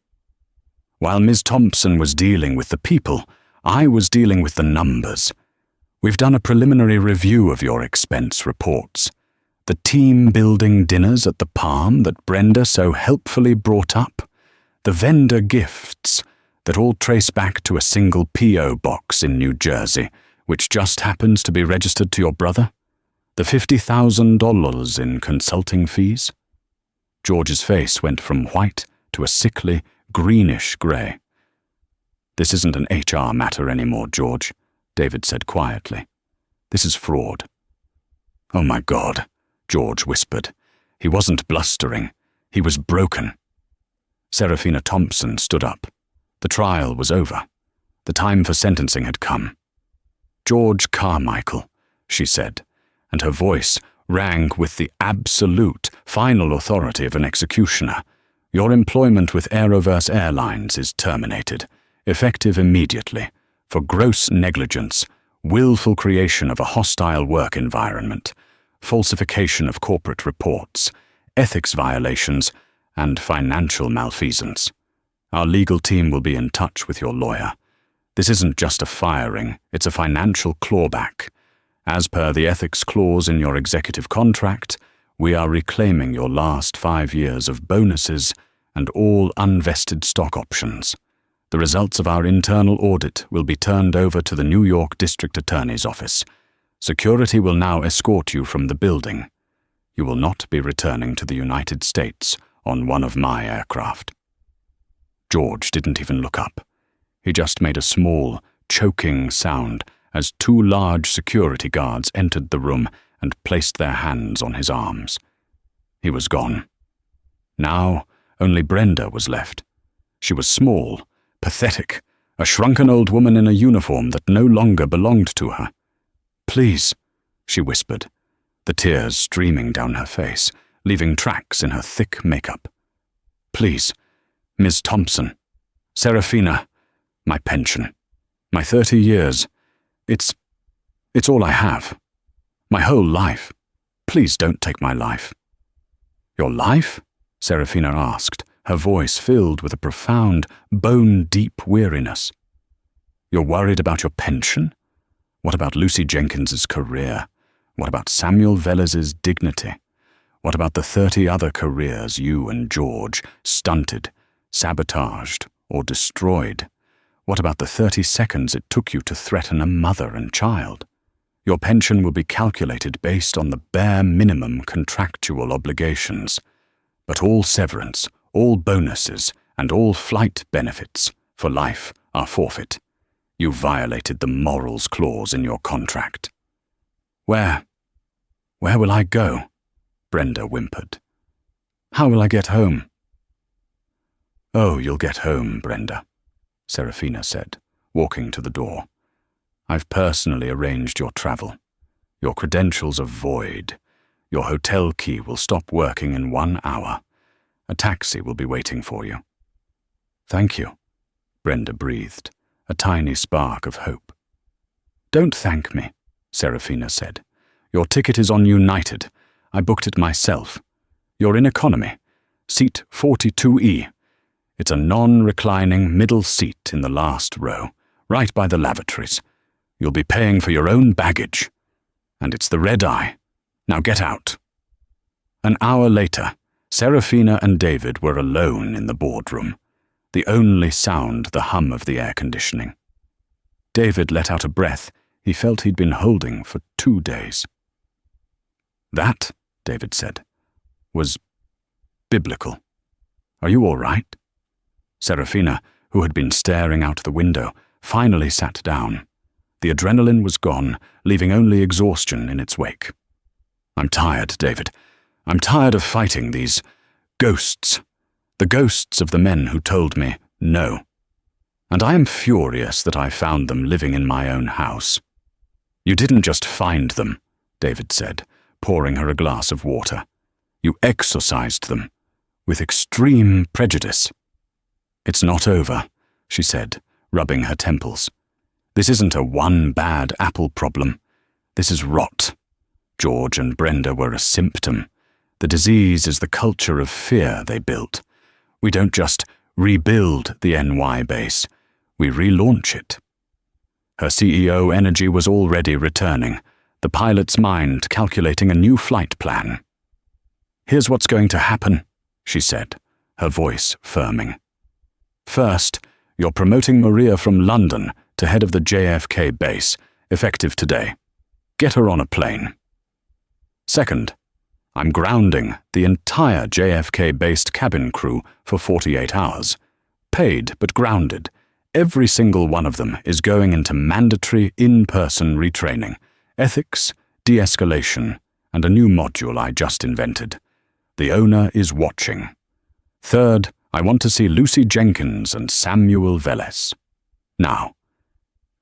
While Ms. Thompson was dealing with the people, I was dealing with the numbers. We've done a preliminary review of your expense reports. The team-building dinners at the Palm that Brenda so helpfully brought up, the vendor gifts that all trace back to a single P.O. box in New Jersey, which just happens to be registered to your brother, the $50,000 in consulting fees. George's face went from white to a sickly, greenish grey. This isn't an HR matter anymore, George, David said quietly. This is fraud. Oh my God, George whispered. He wasn't blustering. He was broken. Serafina Thompson stood up. The trial was over. The time for sentencing had come. George Carmichael, she said, and her voice rang with the absolute, final authority of an executioner. Your employment with Aeroverse Airlines is terminated, effective immediately, for gross negligence, willful creation of a hostile work environment, falsification of corporate reports, ethics violations, and financial malfeasance. Our legal team will be in touch with your lawyer. This isn't just a firing, it's a financial clawback. As per the ethics clause in your executive contract, we are reclaiming your last 5 years of bonuses and all unvested stock options. The results of our internal audit will be turned over to the New York District Attorney's Office. Security will now escort you from the building. You will not be returning to the United States on one of my aircraft. George didn't even look up. He just made a small, choking sound as 2 large security guards entered the room and placed their hands on his arms. He was gone. Now, only Brenda was left. She was small, pathetic, a shrunken old woman in a uniform that no longer belonged to her. Please, she whispered, the tears streaming down her face, leaving tracks in her thick makeup. Please, Ms. Thompson, Serafina, my pension, my 30 years, it's all I have. My whole life. Please don't take my life. Your life? Serafina asked, her voice filled with a profound, bone-deep weariness. You're worried about your pension? What about Lucy Jenkins's career? What about Samuel Velez's dignity? What about the 30 other careers you and George stunted, sabotaged, or destroyed? What about the 30 seconds it took you to threaten a mother and child? Your pension will be calculated based on the bare minimum contractual obligations. But all severance, all bonuses, and all flight benefits for life are forfeit. You violated the morals clause in your contract. Where will I go? Brenda whimpered. How will I get home? Oh, you'll get home, Brenda, Serafina said, walking to the door. I've personally arranged your travel. Your credentials are void. Your hotel key will stop working in 1 hour. A taxi will be waiting for you. Thank you, Brenda breathed, a tiny spark of hope. Don't thank me, Serafina said. Your ticket is on United. I booked it myself. You're in economy, seat 42E. It's a non-reclining middle seat in the last row, right by the lavatories. You'll be paying for your own baggage. And it's the red eye. Now get out." An hour later, Serafina and David were alone in the boardroom, the only sound the hum of the air conditioning. David let out a breath he felt he'd been holding for 2 days. "That," David said, "was biblical. Are you all right?" Serafina, who had been staring out the window, finally sat down. The adrenaline was gone, leaving only exhaustion in its wake. "I'm tired, David. I'm tired of fighting these ghosts. The ghosts of the men who told me no. And I am furious that I found them living in my own house." "You didn't just find them," David said, pouring her a glass of water. "You exorcised them, with extreme prejudice." "It's not over," she said, rubbing her temples. "This isn't a one bad apple problem. This is rot. George and Brenda were a symptom. The disease is the culture of fear they built. We don't just rebuild the NY base, we relaunch it." Her CEO energy was already returning, the pilot's mind calculating a new flight plan. "Here's what's going to happen," she said, her voice firming. "First, you're promoting Maria from London to head of the JFK base, effective today. Get her on a plane. Second, I'm grounding the entire JFK-based cabin crew for 48 hours. Paid but grounded. Every single one of them is going into mandatory in-person retraining, ethics, de-escalation, and a new module I just invented. The owner is watching. Third, I want to see Lucy Jenkins and Samuel Veles. Now."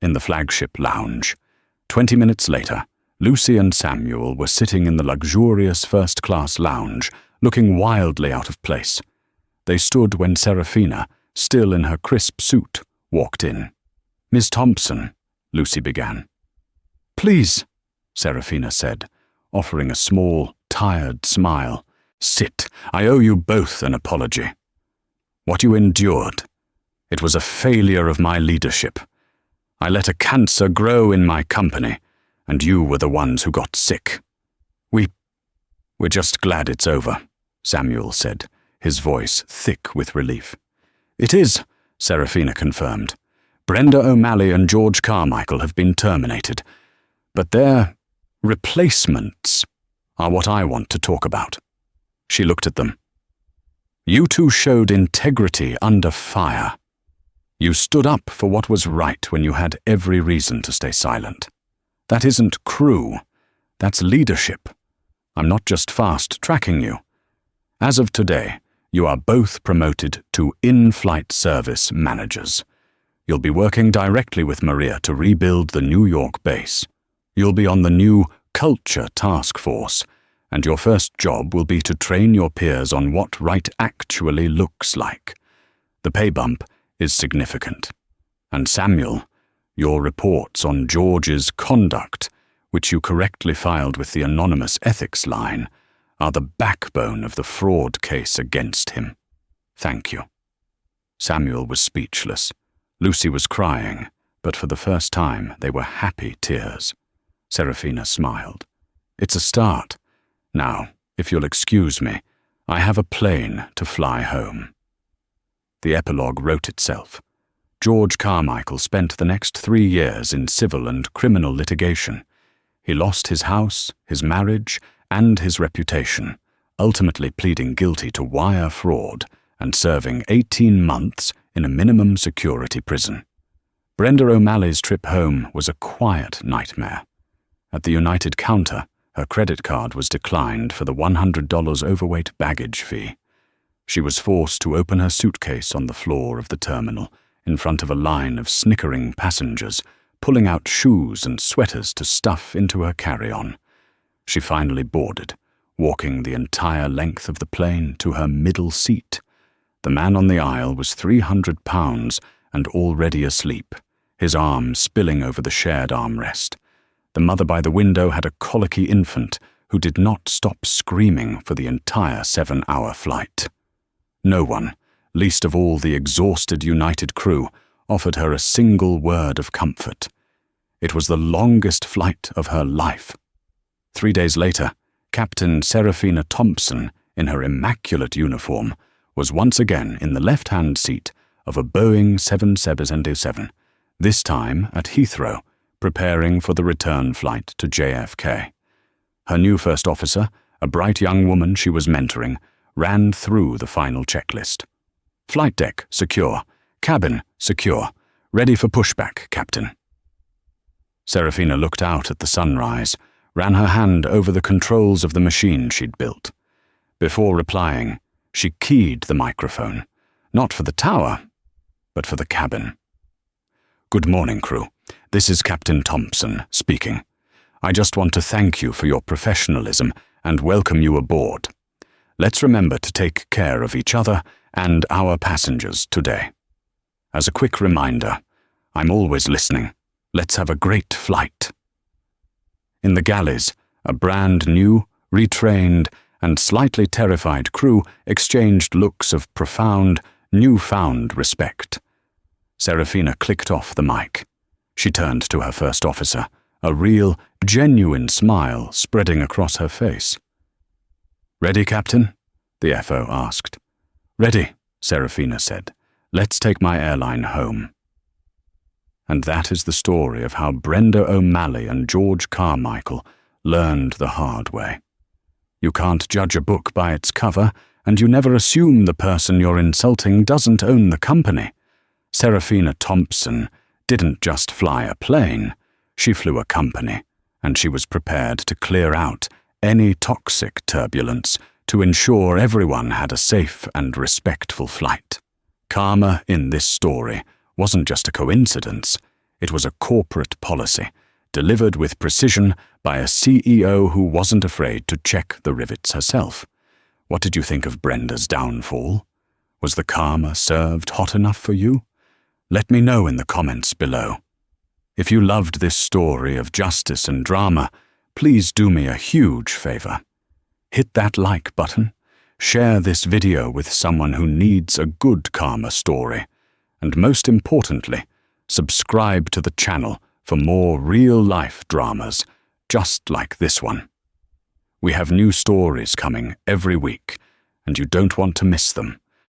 In the flagship lounge, 20 minutes later, Lucy and Samuel were sitting in the luxurious first-class lounge, looking wildly out of place. They stood when Serafina, still in her crisp suit, walked in. "Miss Thompson," Lucy began. "Please," Serafina said, offering a small, tired smile. "Sit. I owe you both an apology. What you endured. It was a failure of my leadership. I let a cancer grow in my company, and you were the ones who got sick. We're just glad it's over," Samuel said, his voice thick with relief. "It is," Serafina confirmed. "Brenda O'Malley and George Carmichael have been terminated, but their replacements are what I want to talk about." She looked at them. "You two showed integrity under fire. You stood up for what was right when you had every reason to stay silent. That isn't crew, that's leadership. I'm not just fast-tracking you. As of today, you are both promoted to in-flight service managers. You'll be working directly with Maria to rebuild the New York base. You'll be on the new Culture Task Force, and your first job will be to train your peers on what right actually looks like. The pay bump is significant. And Samuel, your reports on George's conduct, which you correctly filed with the anonymous ethics line, are the backbone of the fraud case against him. Thank you." Samuel was speechless. Lucy was crying, but for the first time they were happy tears. Serafina smiled. "It's a start. Now, if you'll excuse me, I have a plane to fly home." The epilogue wrote itself. George Carmichael spent the next 3 years in civil and criminal litigation. He lost his house, his marriage, and his reputation, ultimately pleading guilty to wire fraud and serving 18 months in a minimum security prison. Brenda O'Malley's trip home was a quiet nightmare. At the United counter, her credit card was declined for the $100 overweight baggage fee. She was forced to open her suitcase on the floor of the terminal, in front of a line of snickering passengers, pulling out shoes and sweaters to stuff into her carry-on. She finally boarded, walking the entire length of the plane to her middle seat. The man on the aisle was 300 pounds and already asleep, his arm spilling over the shared armrest. The mother by the window had a colicky infant who did not stop screaming for the entire 7-hour flight. No one, least of all the exhausted United crew, offered her a single word of comfort. It was the longest flight of her life. 3 days later, Captain Serafina Thompson, in her immaculate uniform, was once again in the left-hand seat of a Boeing 777, this time at Heathrow, preparing for the return flight to JFK. Her new first officer, a bright young woman she was mentoring, ran through the final checklist. Flight deck secure, cabin secure, ready for pushback, Captain. Serafina looked out at the sunrise, ran her hand over the controls of the machine she'd built. Before replying, she keyed the microphone, not for the tower, but for the cabin. "Good morning, crew. This is Captain Thompson speaking. I just want to thank you for your professionalism and welcome you aboard. Let's remember to take care of each other and our passengers today. As a quick reminder, I'm always listening. Let's have a great flight." In the galleys, a brand new, retrained, and slightly terrified crew exchanged looks of profound, newfound respect. Serafina clicked off the mic. She turned to her first officer, a real, genuine smile spreading across her face. "Ready, Captain?" the FO asked. "Ready," Serafina said. "Let's take my airline home." And that is the story of how Brenda O'Malley and George Carmichael learned the hard way. You can't judge a book by its cover, and you never assume the person you're insulting doesn't own the company. Serafina Thompson didn't just fly a plane, she flew a company, and she was prepared to clear out any toxic turbulence to ensure everyone had a safe and respectful flight. Karma in this story wasn't just a coincidence, it was a corporate policy, delivered with precision by a CEO who wasn't afraid to check the rivets herself. What did you think of Brenda's downfall? Was the karma served hot enough for you? Let me know in the comments below. If you loved this story of justice and drama, please do me a huge favor. Hit that like button, share this video with someone who needs a good karma story, and most importantly, subscribe to the channel for more real-life dramas just like this one. We have new stories coming every week, and you don't want to miss them.